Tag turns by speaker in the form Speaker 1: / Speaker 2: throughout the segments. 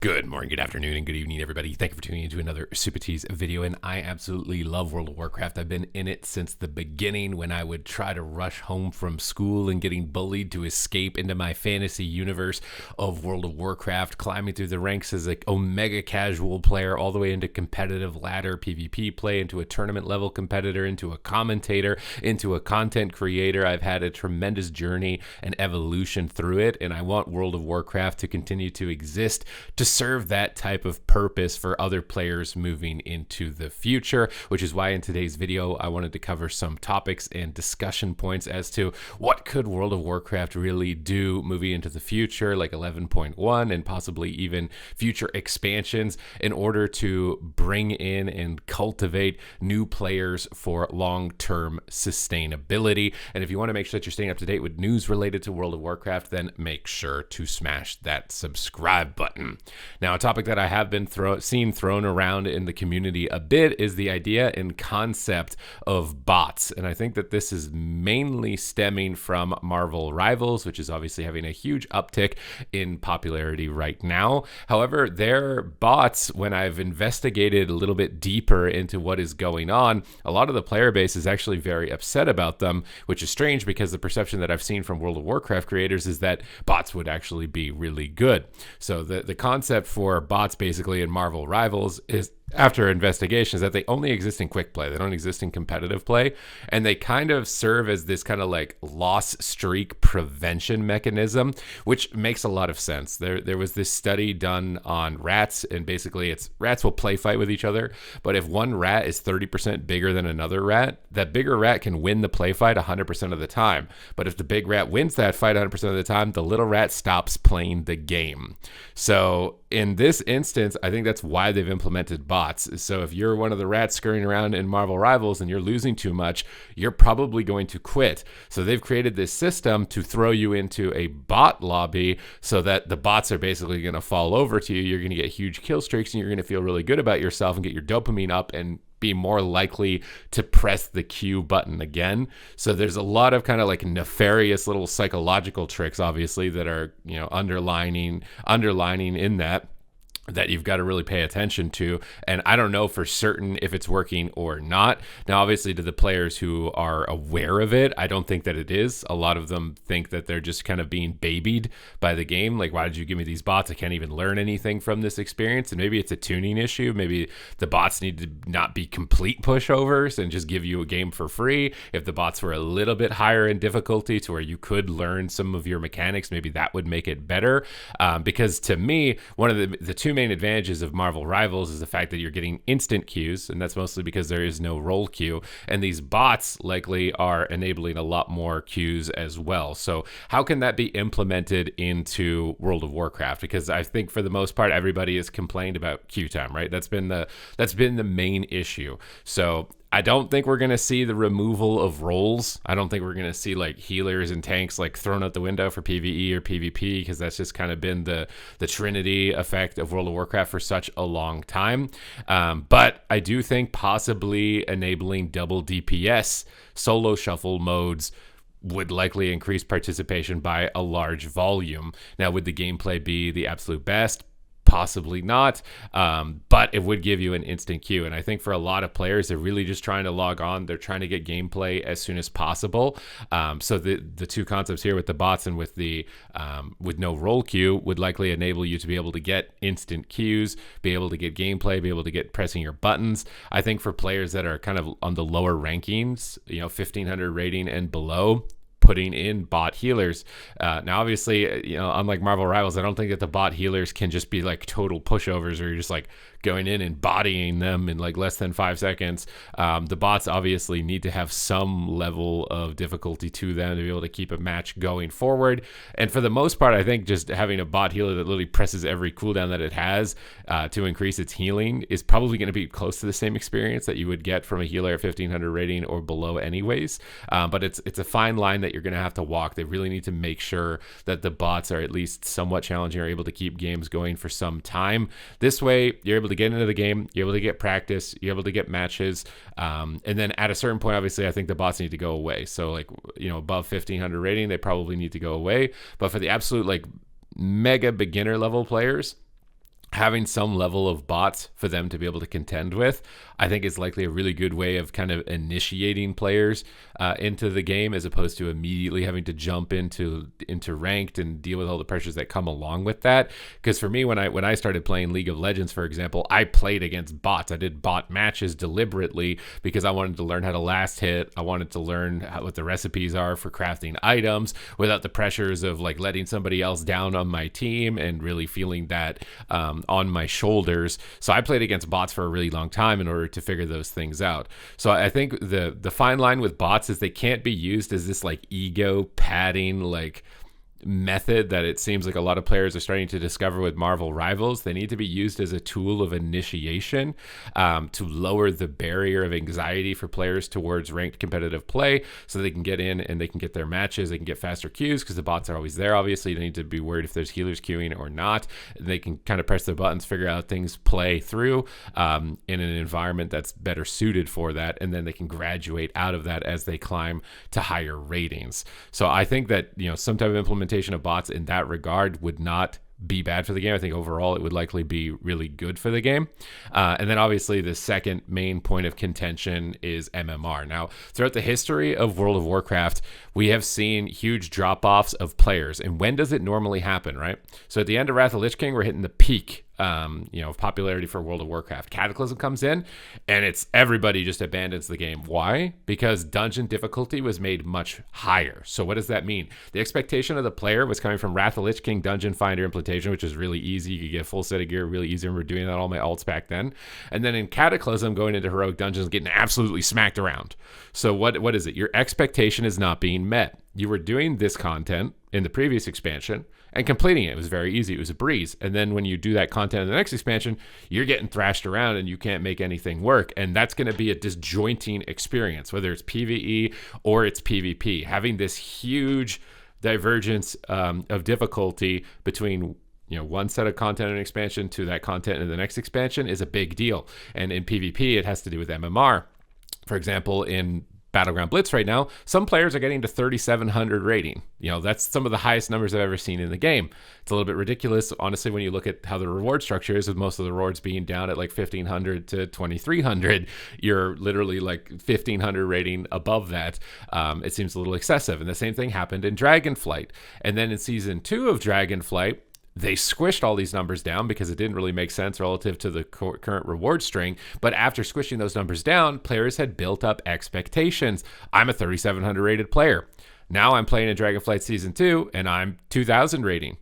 Speaker 1: Good morning, good afternoon, and good evening, everybody. Thank you for tuning into another Supatease video, and I absolutely love World of Warcraft. I've been in it since the beginning when I would try to rush home from school and getting bullied to escape into my fantasy universe of World of Warcraft, climbing through the ranks as an Omega casual player all the way into competitive ladder PvP play, into a tournament level competitor, into a commentator, into a content creator. I've had a tremendous journey and evolution through it, and I want World of Warcraft to continue to exist to serve that type of purpose for other players moving into the future, which is why in today's video I wanted to cover some topics and discussion points as to what could World of Warcraft really do moving into the future, like 11.1 and possibly even future expansions, in order to bring in and cultivate new players for long-term sustainability. And if you want to make sure that you're staying up to date with news related to World of Warcraft, then make sure to smash that subscribe button. Now, a topic that I have been seen thrown around in the community a bit is the idea and concept of bots. And I think that this is mainly stemming from Marvel Rivals, which is obviously having a huge uptick in popularity right now. However, their bots, when I've investigated a little bit deeper into what is going on, a lot of the player base is actually very upset about them, which is strange because the perception that I've seen from World of Warcraft creators is that bots would actually be really good. So the concept for bots basically in Marvel Rivals is, after investigations, that they only exist in quick play. They don't exist in competitive play, and they kind of serve as this kind of like loss streak prevention mechanism, which makes a lot of sense. There was this study done on rats, and basically it's rats will play fight with each other, but if one rat is 30% bigger than another rat, that bigger rat can win the play fight 100% of the time. But if the big rat wins that fight 100% of the time, the little rat stops playing the game. So in this instance, I think that's why they've implemented bots. So if you're one of the rats scurrying around in Marvel Rivals and you're losing too much, you're probably going to quit. So they've created this system to throw you into a bot lobby so that the bots are basically going to fall over to you. You're going to get huge kill streaks and you're going to feel really good about yourself and get your dopamine up and be more likely to press the Q button again. So there's a lot of kind of like nefarious little psychological tricks, obviously, that are, underlining in that you've got to really pay attention to. And I don't know for certain if it's working or not. Now, obviously, to the players who are aware of it, I don't think that it is. A lot of them think that they're just kind of being babied by the game. Like, why did you give me these bots? I can't even learn anything from this experience. And maybe it's a tuning issue. Maybe the bots need to not be complete pushovers and just give you a game for free. If the bots were a little bit higher in difficulty to where you could learn some of your mechanics, maybe that would make it better. Because to me, one of the two main advantages of Marvel Rivals is the fact that you're getting instant queues, and that's mostly because there is no role queue, and these bots likely are enabling a lot more queues as well. So how can that be implemented into World of Warcraft? Because I think for the most part everybody has complained about queue time, right? That's been the main issue. So I don't think we're going to see the removal of roles. I don't think we're going to see like healers and tanks like thrown out the window for PvE or PvP, because that's just kind of been the Trinity effect of World of Warcraft for such a long time. But I do think possibly enabling double DPS solo shuffle modes would likely increase participation by a large volume. Now, would the gameplay be the absolute best? Possibly not, but it would give you an instant queue. And I think for a lot of players, they're really just trying to log on. They're trying to get gameplay as soon as possible. So the two concepts here with the bots and with the with no role queue would likely enable you to be able to get instant queues, be able to get gameplay, be able to get pressing your buttons. I think for players that are kind of on the lower rankings, 1500 rating and below, putting in bot healers. Now, obviously, unlike Marvel Rivals, I don't think that the bot healers can just be like total pushovers, or you're just like going in and bodying them in like less than 5 seconds. The bots obviously need to have some level of difficulty to them to be able to keep a match going forward. And for the most part, I think just having a bot healer that literally presses every cooldown that it has to increase its healing is probably going to be close to the same experience that you would get from a healer at 1500 rating or below anyways. But it's a fine line that you're going to have to walk. They really need to make sure that the bots are at least somewhat challenging, or able to keep games going for some time. This way, you're able to get into the game, you're able to get practice, you're able to get matches, and then at a certain point, obviously, I think the bots need to go away. So like, above 1500 rating, they probably need to go away. But for the absolute like mega beginner level players, having some level of bots for them to be able to contend with, I think is likely a really good way of kind of initiating players into the game, as opposed to immediately having to jump into ranked and deal with all the pressures that come along with that. Because for me, when I started playing League of Legends, for example, I played against bots. I did bot matches deliberately because I wanted to learn how to last hit. I wanted to learn what the recipes are for crafting items without the pressures of like letting somebody else down on my team and really feeling that on my shoulders. So I played against bots for a really long time in order to figure those things out. So I think the fine line with bots is they can't be used as this like ego padding like method that it seems like a lot of players are starting to discover with Marvel Rivals. They need to be used as a tool of initiation to lower the barrier of anxiety for players towards ranked competitive play, so they can get in and they can get their matches, they can get faster queues because the bots are always there. Obviously, you don't need to be worried if there's healers queuing or not. They can kind of press their buttons, figure out things play through in an environment that's better suited for that, and then they can graduate out of that as they climb to higher ratings. So I think that, you know, some type of implementation of bots in that regard would not be bad for the game. I think overall it would likely be really good for the game. And then obviously the second main point of contention is MMR. Now, throughout the history of World of Warcraft, we have seen huge drop-offs of players. And when does it normally happen, right? So at the end of Wrath of Lich King, we're hitting the peak of popularity for World of Warcraft. Cataclysm comes in and it's everybody just abandons the game. Why? Because dungeon difficulty was made much higher. So what does that mean? The expectation of the player was coming from Wrath of Lich King Dungeon Finder implementation, which is really easy. You could get a full set of gear really easy. I remember doing that all my alts back then. And then in Cataclysm, going into heroic dungeons, getting absolutely smacked around. So what is it? Your expectation is not being met. You were doing this content in the previous expansion and completing it was very easy. It was a breeze. And then when you do that content in the next expansion, you're getting thrashed around and you can't make anything work. And that's going to be a disjointing experience, whether it's PvE or it's PvP. Having this huge divergence of difficulty between one set of content and expansion to that content in the next expansion is a big deal. And in PvP, it has to do with MMR. For example, in Battleground Blitz right now, some players are getting to 3,700 rating. That's some of the highest numbers I've ever seen in the game. It's a little bit ridiculous, honestly, when you look at how the reward structure is, with most of the rewards being down at like 1,500 to 2,300. You're literally like 1,500 rating above that. It seems a little excessive. And the same thing happened in Dragonflight. And then in Season 2 of Dragonflight, they squished all these numbers down because it didn't really make sense relative to the current reward string. But after squishing those numbers down, players had built up expectations. I'm a 3,700 rated player. Now I'm playing in Dragonflight Season 2 and I'm 2,000 rating.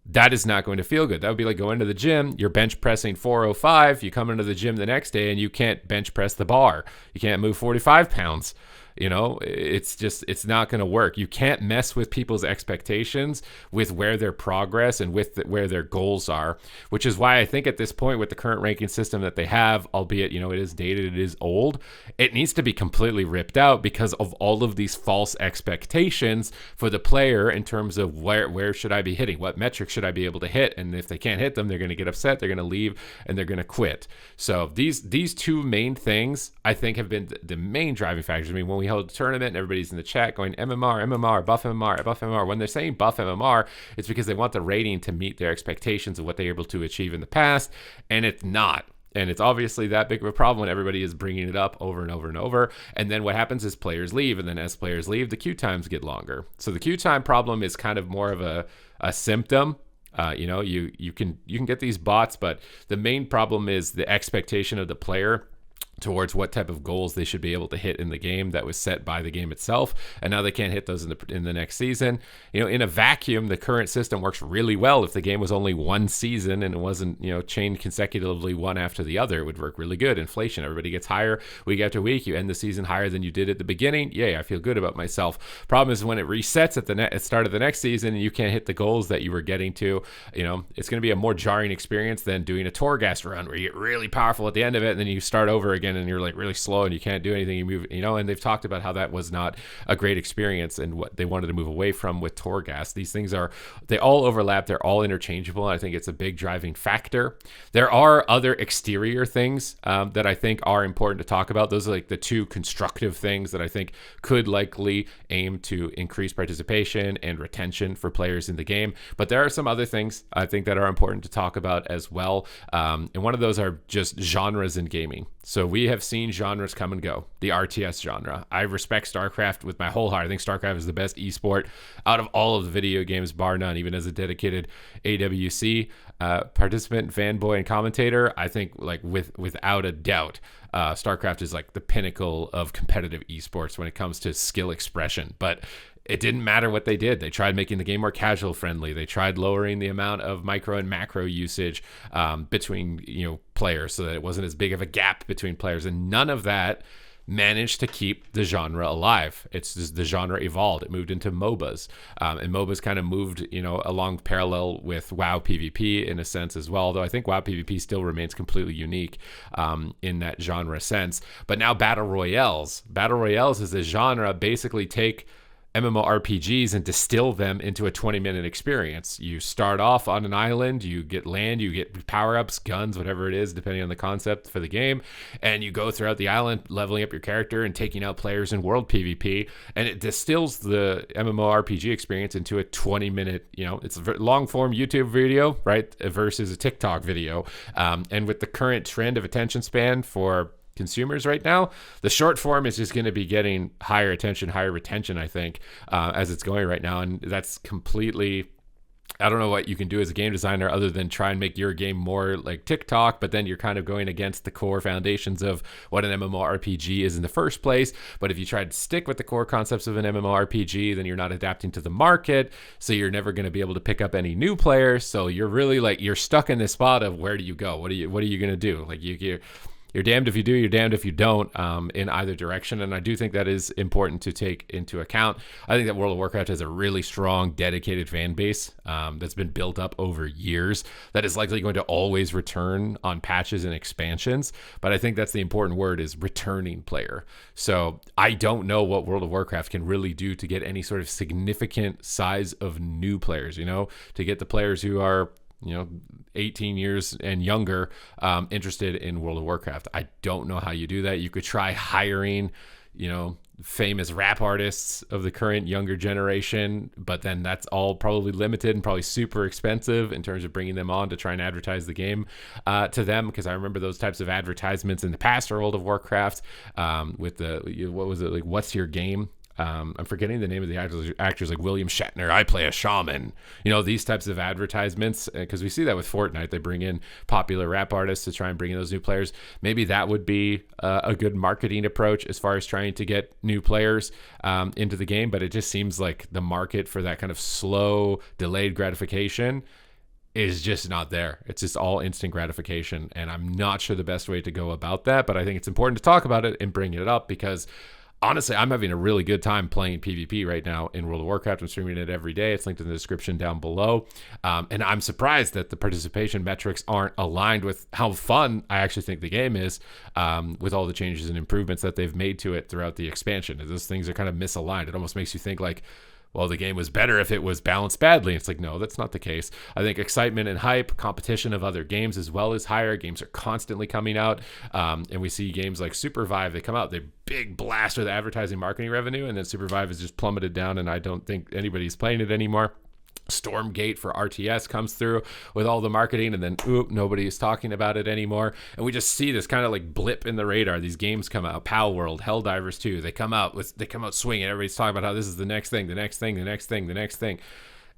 Speaker 1: That is not going to feel good. That would be like going to the gym, you're bench pressing 405, you come into the gym the next day and you can't bench press the bar. You can't move 45 pounds. It's not going to work. You can't mess with people's expectations with where their progress and with where their goals are, which is why I think at this point with the current ranking system that they have, albeit, it is dated, it is old, it needs to be completely ripped out because of all of these false expectations for the player in terms of where should I be hitting? What metrics should I be able to hit? And if they can't hit them, they're going to get upset, they're going to leave, and they're going to quit. So these two main things, I think, have been the main driving factors. I mean, when we held a tournament and everybody's in the chat going MMR, buff MMR, buff MMR. When they're saying buff MMR, it's because they want the rating to meet their expectations of what they were able to achieve in the past, and it's not. And it's obviously that big of a problem when everybody is bringing it up over and over and over. And then what happens is players leave, and then as players leave, the queue times get longer. So the queue time problem is kind of more of a symptom. You can get these bots, but the main problem is the expectation of the player towards what type of goals they should be able to hit in the game that was set by the game itself, and now they can't hit those in the next season. In a vacuum, the current system works really well. If the game was only one season and it wasn't chained consecutively one after the other, it would work really good. Inflation, everybody gets higher week after week. You end the season higher than you did at the beginning. Yay, I feel good about myself. Problem is when it resets at the start of the next season and you can't hit the goals that you were getting to, it's going to be a more jarring experience than doing a Torghast run where you get really powerful at the end of it and then you start over again in and you're like really slow and you can't do anything. You move, and they've talked about how that was not a great experience and what they wanted to move away from with Torghast. These things they all overlap. They're all interchangeable. And I think it's a big driving factor. There are other exterior things that I think are important to talk about. Those are like the two constructive things that I think could likely aim to increase participation and retention for players in the game. But there are some other things I think that are important to talk about as well. And one of those are just genres in gaming. So we have seen genres come and go. The RTS genre. I respect StarCraft with my whole heart. I think StarCraft is the best esport out of all of the video games, bar none. Even as a dedicated AWC participant, fanboy, and commentator, I think like without a doubt, StarCraft is like the pinnacle of competitive esports when it comes to skill expression. But it didn't matter what they did. They tried making the game more casual friendly. They tried lowering the amount of micro and macro usage between players so that it wasn't as big of a gap between players. And none of that managed to keep the genre alive. It's just the genre evolved. It moved into MOBAs, and MOBAs kind of moved along parallel with WoW PvP in a sense as well, though I think WoW PvP still remains completely unique in that genre sense. But now battle royales is a genre. Basically take MMORPGs and distill them into a 20-minute experience. You start off on an island, you get land, you get power-ups, guns, whatever it is, depending on the concept for the game, and you go throughout the island, leveling up your character and taking out players in world PvP, and it distills the MMORPG experience into a 20-minute, it's a long-form YouTube video, right, versus a TikTok video. And with the current trend of attention span for consumers right now, the short form is just going to be getting higher attention, higher retention, I think, as it's going right now. And that's completely, I don't know what you can do as a game designer other than try and make your game more like TikTok, but then you're kind of going against the core foundations of what an MMORPG is in the first place. But if you try to stick with the core concepts of an MMORPG, then you're not adapting to the market, so you're never going to be able to pick up any new players. So you're really like, you're stuck in this spot of where do you go? What are you going to do? Like you're damned if you do, you're damned if you don't, in either direction. And I do think that is important to take into account. I think that World of Warcraft has a really strong, dedicated fan base that's been built up over years that is likely going to always return on patches and expansions. But I think that's the important word, is returning player. So I don't know what World of Warcraft can really do to get any sort of significant size of new players, to get the players who are 18 years and younger interested in World of Warcraft. I don't know how you do that. You could try hiring, famous rap artists of the current younger generation, but then that's all probably limited and probably super expensive in terms of bringing them on to try and advertise the game to them. Because I remember those types of advertisements in the past for World of Warcraft with what was it, like, what's your game? I'm forgetting the name of the actors like William Shatner, I play a shaman, these types of advertisements, because we see that with Fortnite. They bring in popular rap artists to try and bring in those new players. Maybe that would be a good marketing approach as far as trying to get new players into the game. But it just seems like the market for that kind of slow, delayed gratification is just not there. It's just all instant gratification. And I'm not sure the best way to go about that, but I think it's important to talk about it and bring it up because honestly, I'm having a really good time playing PvP right now in World of Warcraft. I'm streaming it every day. It's linked in the description down below. And I'm surprised that the participation metrics aren't aligned with how fun I actually think the game is, with all the changes and improvements that they've made to it throughout the expansion. Those things are kind of misaligned. It almost makes you think like, well, the game was better if it was balanced badly. It's like, no, that's not the case. I think excitement and hype, competition of other games as well is higher. Games are constantly coming out. And we see games like Supervive, they come out, they big blast with advertising marketing revenue, and then Supervive is just plummeted down, and I don't think anybody's playing it anymore. Stormgate for RTS comes through with all the marketing, and then nobody is talking about it anymore. And we just see this kind of like blip in the radar. These games come out, Pal World, Helldivers 2, they come out swinging. Everybody's talking about how this is the next thing, the next thing, the next thing, the next thing.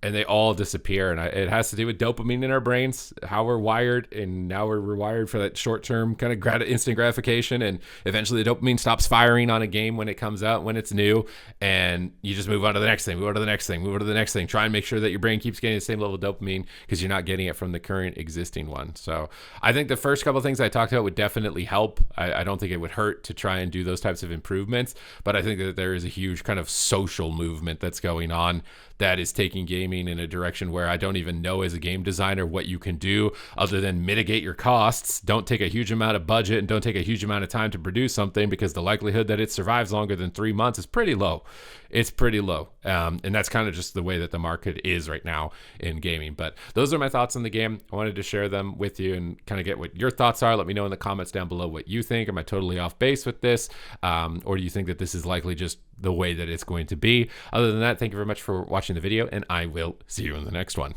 Speaker 1: And they all disappear. And it has to do with dopamine in our brains, how we're wired. And now we're rewired for that short-term kind of instant gratification. And eventually the dopamine stops firing on a game when it comes out, when it's new. And you just move on to the next thing, move on to the next thing, move on to the next thing. Try and make sure that your brain keeps getting the same level of dopamine because you're not getting it from the current existing one. So I think the first couple of things I talked about would definitely help. I don't think it would hurt to try and do those types of improvements. But I think that there is a huge kind of social movement that's going on that is taking gaming in a direction where I don't even know as a game designer what you can do other than mitigate your costs. Don't take a huge amount of budget and don't take a huge amount of time to produce something, because the likelihood that it survives longer than 3 months is pretty low. It's pretty low. And that's kind of just the way that the market is right now in gaming. But those are my thoughts on the game. I wanted to share them with you and kind of get what your thoughts are. Let me know in the comments down below what you think. Am I totally off base with this? Or do you think that this is likely just the way that it's going to be? Other than that, thank you very much for watching the video, and I will see you in the next one.